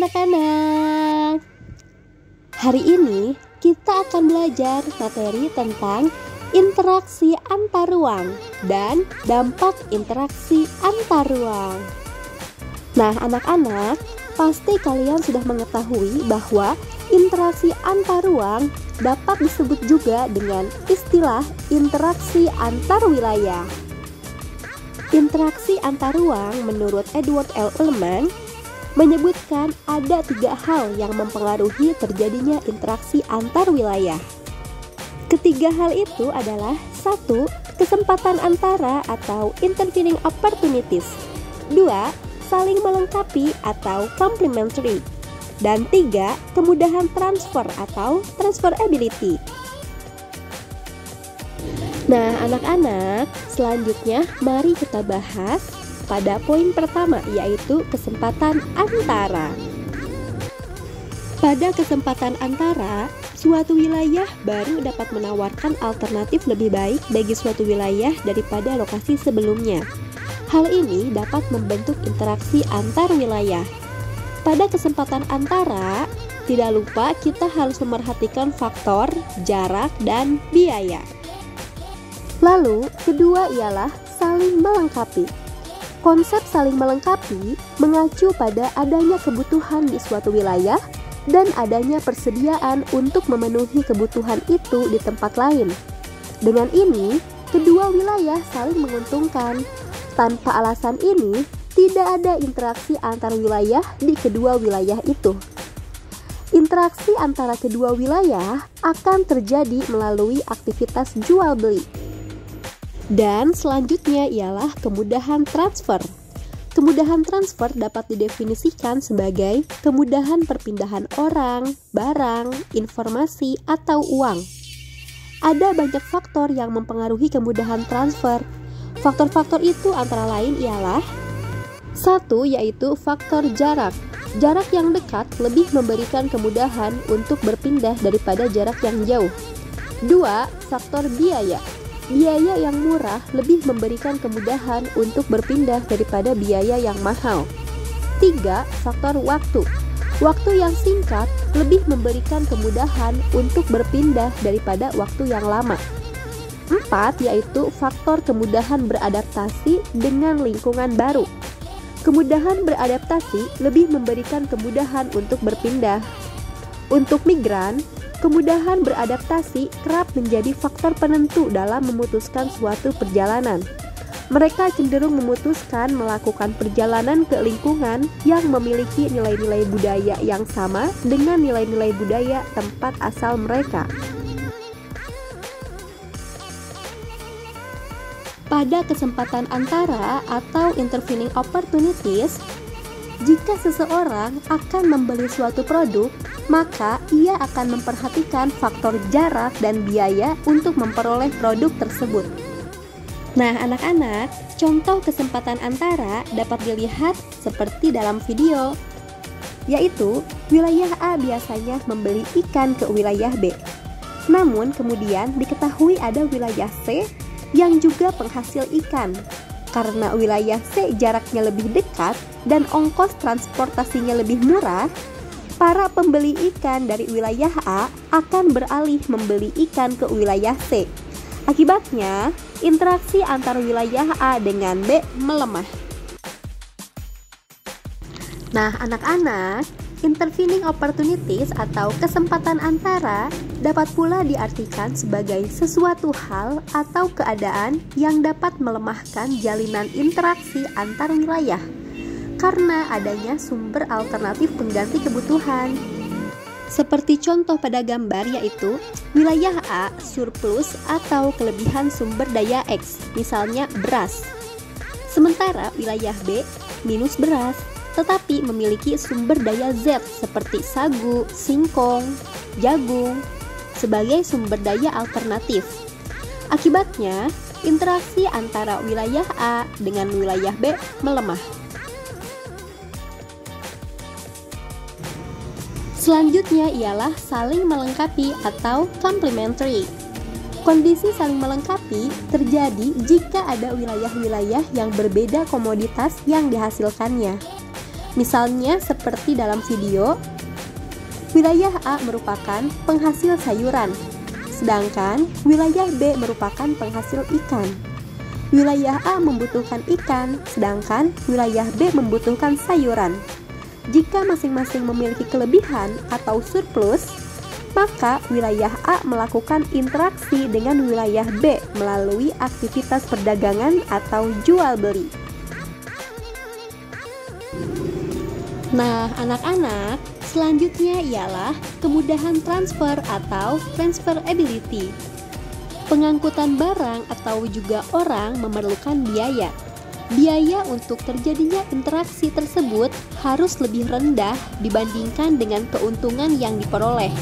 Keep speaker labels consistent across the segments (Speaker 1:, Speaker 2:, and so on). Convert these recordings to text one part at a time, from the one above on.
Speaker 1: anak-anak. Hari ini kita akan belajar materi tentang interaksi antar ruang dan dampak interaksi antar ruang. Nah, anak-anak, pasti kalian sudah mengetahui bahwa interaksi antar ruang dapat disebut juga dengan istilah interaksi antar wilayah. Interaksi antar ruang menurut Edward L. Ullmann menyebutkan ada 3 hal yang mempengaruhi terjadinya interaksi antar wilayah. Ketiga hal itu adalah 1. Kesempatan antara atau intervening opportunities, 2. Saling melengkapi atau complementary, dan 3. Kemudahan transfer atau transferability. Nah, anak-anak, selanjutnya mari kita bahas pada poin pertama, yaitu kesempatan antara. Pada kesempatan antara, suatu wilayah baru dapat menawarkan alternatif lebih baik bagi suatu wilayah daripada lokasi sebelumnya. Hal ini dapat membentuk interaksi antar wilayah. Pada kesempatan antara, tidak lupa kita harus memerhatikan faktor jarak dan biaya. Lalu, kedua ialah saling melengkapi. Konsep saling melengkapi mengacu pada adanya kebutuhan di suatu wilayah dan adanya persediaan untuk memenuhi kebutuhan itu di tempat lain. Dengan ini, kedua wilayah saling menguntungkan. Tanpa alasan ini, tidak ada interaksi antar wilayah di kedua wilayah itu. Interaksi antara kedua wilayah akan terjadi melalui aktivitas jual beli. Dan selanjutnya ialah kemudahan transfer. Kemudahan transfer dapat didefinisikan sebagai kemudahan perpindahan orang, barang, informasi, atau uang. Ada banyak faktor yang mempengaruhi kemudahan transfer. Faktor-faktor itu antara lain ialah 1. Yaitu faktor jarak. Jarak yang dekat lebih memberikan kemudahan untuk berpindah daripada jarak yang jauh. 2. Faktor biaya. Biaya yang murah lebih memberikan kemudahan untuk berpindah daripada biaya yang mahal. 3. Faktor waktu. Waktu yang singkat lebih memberikan kemudahan untuk berpindah daripada waktu yang lama. 4. Yaitu faktor kemudahan beradaptasi dengan lingkungan baru. Kemudahan beradaptasi lebih memberikan kemudahan untuk berpindah. Untuk migran, kemudahan beradaptasi kerap menjadi faktor penentu dalam memutuskan suatu perjalanan. Mereka cenderung memutuskan melakukan perjalanan ke lingkungan yang memiliki nilai-nilai budaya yang sama dengan nilai-nilai budaya tempat asal mereka. Pada kesempatan antara atau intervening opportunities, jika seseorang akan membeli suatu produk, maka ia akan memperhatikan faktor jarak dan biaya untuk memperoleh produk tersebut. Nah, anak-anak, contoh kesempatan antara dapat dilihat seperti dalam video, yaitu wilayah A biasanya membeli ikan ke wilayah B. Namun kemudian diketahui ada wilayah C yang juga penghasil ikan. Karena wilayah C jaraknya lebih dekat dan ongkos transportasinya lebih murah, para pembeli ikan dari wilayah A akan beralih membeli ikan ke wilayah C. Akibatnya, interaksi antar wilayah A dengan B melemah. Nah, anak-anak, intervening opportunities atau kesempatan antara dapat pula diartikan sebagai sesuatu hal atau keadaan yang dapat melemahkan jalinan interaksi antar wilayah karena adanya sumber alternatif pengganti kebutuhan. Seperti contoh pada gambar, yaitu wilayah A surplus atau kelebihan sumber daya X, misalnya beras. Sementara wilayah B minus beras, tetapi memiliki sumber daya Z seperti sagu, singkong, jagung sebagai sumber daya alternatif. Akibatnya, interaksi antara wilayah A dengan wilayah B melemah. Selanjutnya ialah saling melengkapi atau complementary. Kondisi saling melengkapi terjadi jika ada wilayah-wilayah yang berbeda komoditas yang dihasilkannya. Misalnya seperti dalam video, wilayah A merupakan penghasil sayuran, sedangkan wilayah B merupakan penghasil ikan. Wilayah A membutuhkan ikan, sedangkan wilayah B membutuhkan sayuran. Jika masing-masing memiliki kelebihan atau surplus, maka wilayah A melakukan interaksi dengan wilayah B melalui aktivitas perdagangan atau jual beli. Nah, anak-anak, selanjutnya ialah kemudahan transfer atau transferability. Pengangkutan barang atau juga orang memerlukan biaya. Biaya untuk terjadinya interaksi tersebut harus lebih rendah dibandingkan dengan keuntungan yang diperoleh.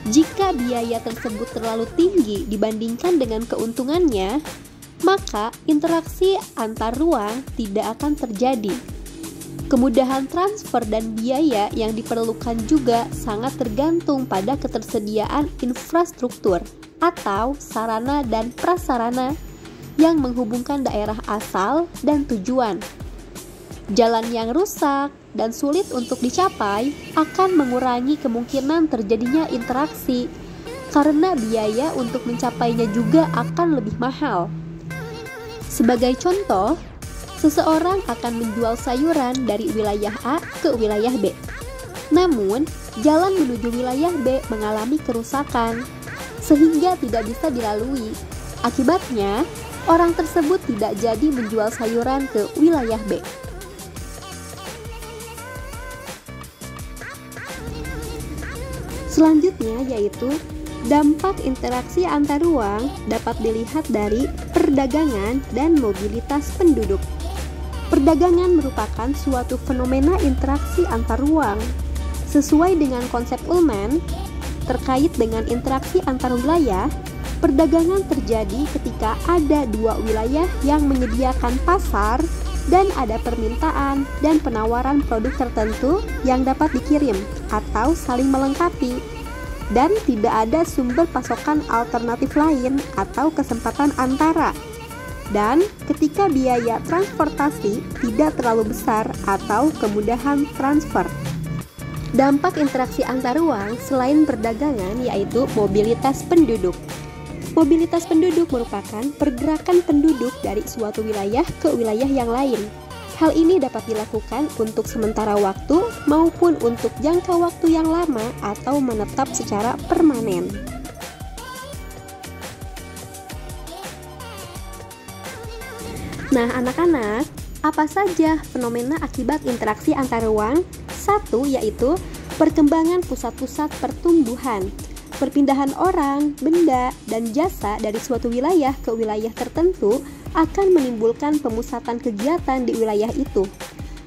Speaker 1: Jika biaya tersebut terlalu tinggi dibandingkan dengan keuntungannya, maka interaksi antar ruang tidak akan terjadi. Kemudahan transfer dan biaya yang diperlukan juga sangat tergantung pada ketersediaan infrastruktur atau sarana dan prasarana yang menghubungkan daerah asal dan tujuan. Jalan yang rusak dan sulit untuk dicapai akan mengurangi kemungkinan terjadinya interaksi karena biaya untuk mencapainya juga akan lebih mahal. Sebagai contoh, seseorang akan menjual sayuran dari wilayah A ke wilayah B. Namun, jalan menuju wilayah B mengalami kerusakan, sehingga tidak bisa dilalui. Akibatnya, orang tersebut tidak jadi menjual sayuran ke wilayah B. Selanjutnya yaitu dampak interaksi antar ruang dapat dilihat dari perdagangan dan mobilitas penduduk. Perdagangan merupakan suatu fenomena interaksi antar ruang. Sesuai dengan konsep Ullmann, terkait dengan interaksi antar wilayah, perdagangan terjadi ketika ada dua wilayah yang menyediakan pasar dan ada permintaan dan penawaran produk tertentu yang dapat dikirim atau saling melengkapi, dan tidak ada sumber pasokan alternatif lain atau kesempatan antara. Dan ketika biaya transportasi tidak terlalu besar atau kemudahan transfer. Dampak interaksi antar ruang selain perdagangan yaitu mobilitas penduduk. Mobilitas penduduk merupakan pergerakan penduduk dari suatu wilayah ke wilayah yang lain. Hal ini dapat dilakukan untuk sementara waktu maupun untuk jangka waktu yang lama atau menetap secara permanen. Nah, anak-anak, apa saja fenomena akibat interaksi antar ruang? Satu, yaitu perkembangan pusat-pusat pertumbuhan. Perpindahan orang, benda, dan jasa dari suatu wilayah ke wilayah tertentu akan menimbulkan pemusatan kegiatan di wilayah itu.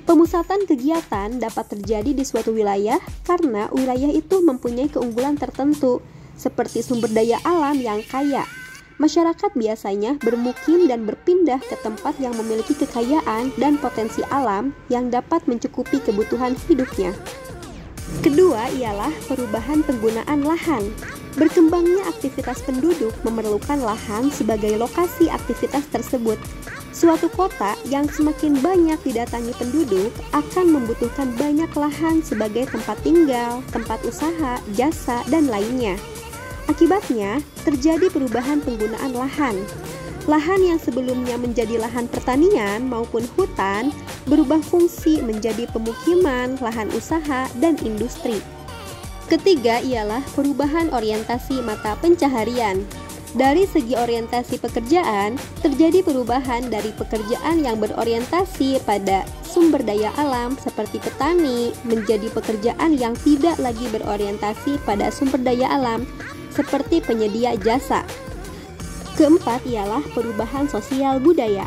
Speaker 1: Pemusatan kegiatan dapat terjadi di suatu wilayah karena wilayah itu mempunyai keunggulan tertentu, seperti sumber daya alam yang kaya. Masyarakat biasanya bermukim dan berpindah ke tempat yang memiliki kekayaan dan potensi alam yang dapat mencukupi kebutuhan hidupnya. Kedua ialah perubahan penggunaan lahan. Berkembangnya aktivitas penduduk memerlukan lahan sebagai lokasi aktivitas tersebut. Suatu kota yang semakin banyak didatangi penduduk akan membutuhkan banyak lahan sebagai tempat tinggal, tempat usaha, jasa, dan lainnya. Akibatnya, terjadi perubahan penggunaan lahan. Lahan yang sebelumnya menjadi lahan pertanian maupun hutan berubah fungsi menjadi pemukiman, lahan usaha, dan industri. Ketiga ialah perubahan orientasi mata pencaharian. Dari segi orientasi pekerjaan, terjadi perubahan dari pekerjaan yang berorientasi pada sumber daya alam seperti petani menjadi pekerjaan yang tidak lagi berorientasi pada sumber daya alam seperti penyedia jasa. Keempat ialah perubahan sosial budaya.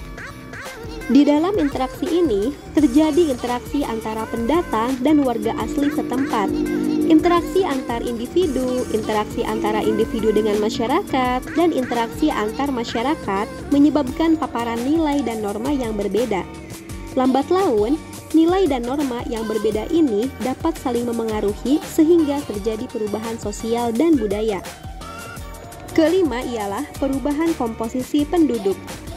Speaker 1: Di dalam interaksi ini, terjadi interaksi antara pendatang dan warga asli setempat. Interaksi antar individu, interaksi antara individu dengan masyarakat, dan interaksi antar masyarakat menyebabkan paparan nilai dan norma yang berbeda. Lambat laun, nilai dan norma yang berbeda ini dapat saling memengaruhi sehingga terjadi perubahan sosial dan budaya. Kelima ialah perubahan komposisi penduduk.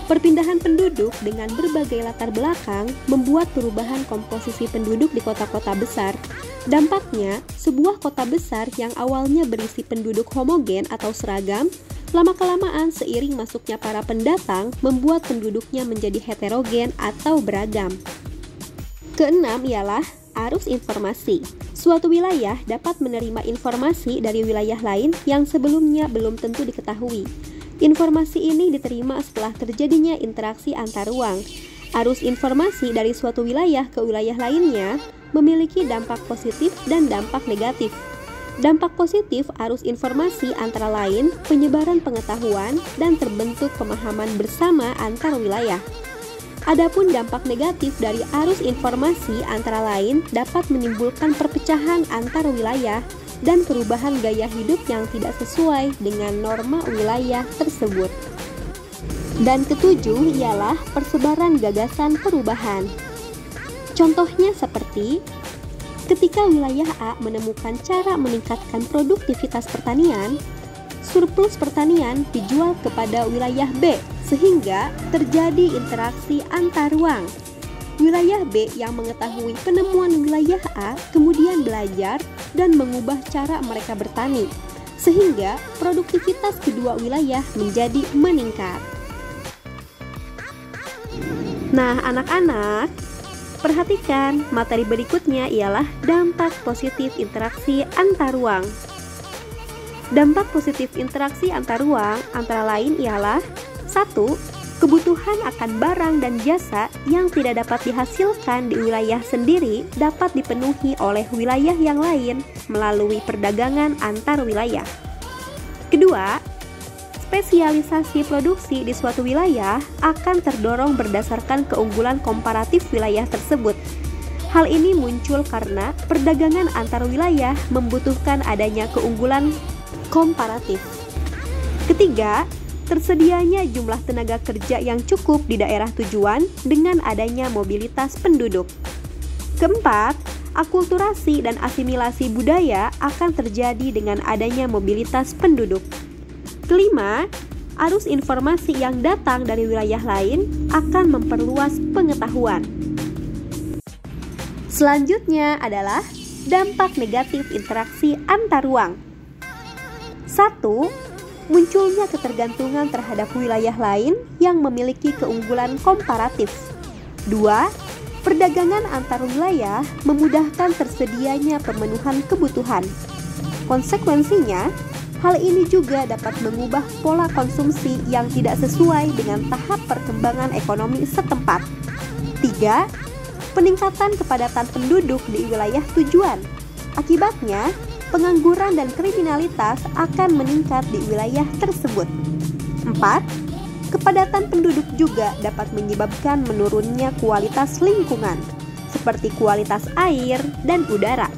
Speaker 1: Perpindahan penduduk dengan berbagai latar belakang membuat perubahan komposisi penduduk di kota-kota besar. Dampaknya, sebuah kota besar yang awalnya berisi penduduk homogen atau seragam, lama-kelamaan seiring masuknya para pendatang membuat penduduknya menjadi heterogen atau beragam. Keenam ialah arus informasi. Suatu wilayah dapat menerima informasi dari wilayah lain yang sebelumnya belum tentu diketahui. Informasi ini diterima setelah terjadinya interaksi antar ruang. Arus informasi dari suatu wilayah ke wilayah lainnya memiliki dampak positif dan dampak negatif. Dampak positif arus informasi antara lain penyebaran pengetahuan dan terbentuk pemahaman bersama antar wilayah. Adapun dampak negatif dari arus informasi antara lain dapat menimbulkan perpecahan antar wilayah dan perubahan gaya hidup yang tidak sesuai dengan norma wilayah tersebut. Dan ketujuh ialah persebaran gagasan perubahan. Contohnya seperti ketika wilayah A menemukan cara meningkatkan produktivitas pertanian, surplus pertanian dijual kepada wilayah B sehingga terjadi interaksi antar ruang. Wilayah B yang mengetahui penemuan wilayah A kemudian belajar dan mengubah cara mereka bertani, sehingga produktivitas kedua wilayah menjadi meningkat. Nah, anak-anak, perhatikan materi berikutnya ialah dampak positif interaksi antar ruang. Dampak positif interaksi antar ruang antara lain ialah 1. Kebutuhan akan barang dan jasa yang tidak dapat dihasilkan di wilayah sendiri dapat dipenuhi oleh wilayah yang lain melalui perdagangan antar wilayah. Kedua, spesialisasi produksi di suatu wilayah akan terdorong berdasarkan keunggulan komparatif wilayah tersebut. Hal ini muncul karena perdagangan antar wilayah membutuhkan adanya keunggulan komparatif. Ketiga, tersedianya jumlah tenaga kerja yang cukup di daerah tujuan dengan adanya mobilitas penduduk. Keempat, akulturasi dan asimilasi budaya akan terjadi dengan adanya mobilitas penduduk. Kelima, arus informasi yang datang dari wilayah lain akan memperluas pengetahuan. Selanjutnya adalah dampak negatif interaksi antar ruang. 1. Munculnya ketergantungan terhadap wilayah lain yang memiliki keunggulan komparatif. 2. Perdagangan antar wilayah memudahkan tersedianya pemenuhan kebutuhan. Konsekuensinya, hal ini juga dapat mengubah pola konsumsi yang tidak sesuai dengan tahap perkembangan ekonomi setempat. 3. Peningkatan kepadatan penduduk di wilayah tujuan. Akibatnya, pengangguran dan kriminalitas akan meningkat di wilayah tersebut. 4. Kepadatan penduduk juga dapat menyebabkan menurunnya kualitas lingkungan, seperti kualitas air dan udara.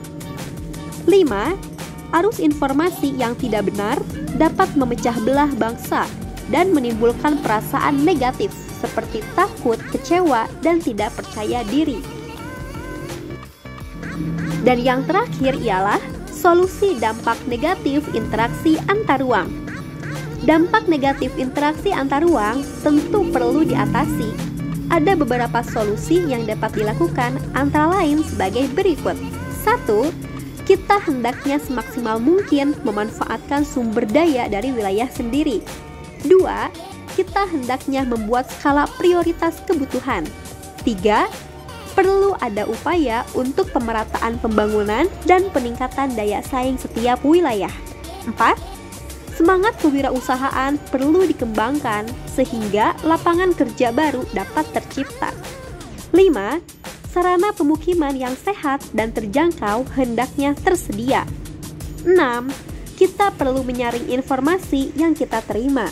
Speaker 1: 5. Arus informasi yang tidak benar dapat memecah belah bangsa dan menimbulkan perasaan negatif, seperti takut, kecewa, dan tidak percaya diri. Dan yang terakhir ialah solusi dampak negatif interaksi antar ruang. Dampak negatif interaksi antar ruang tentu perlu diatasi. Ada beberapa solusi yang dapat dilakukan antara lain sebagai berikut. 1. Kita hendaknya semaksimal mungkin memanfaatkan sumber daya dari wilayah sendiri. 2. Kita hendaknya membuat skala prioritas kebutuhan. 3. Perlu ada upaya untuk pemerataan pembangunan dan peningkatan daya saing setiap wilayah. 4. Semangat kewirausahaan perlu dikembangkan sehingga lapangan kerja baru dapat tercipta. 5. Sarana pemukiman yang sehat dan terjangkau hendaknya tersedia. 6. Kita perlu menyaring informasi yang kita terima.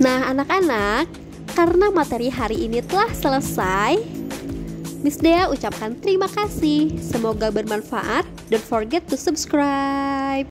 Speaker 1: Nah, anak-anak, karena materi hari ini telah selesai, Miss Dea ucapkan terima kasih. Semoga bermanfaat. Don't forget to subscribe.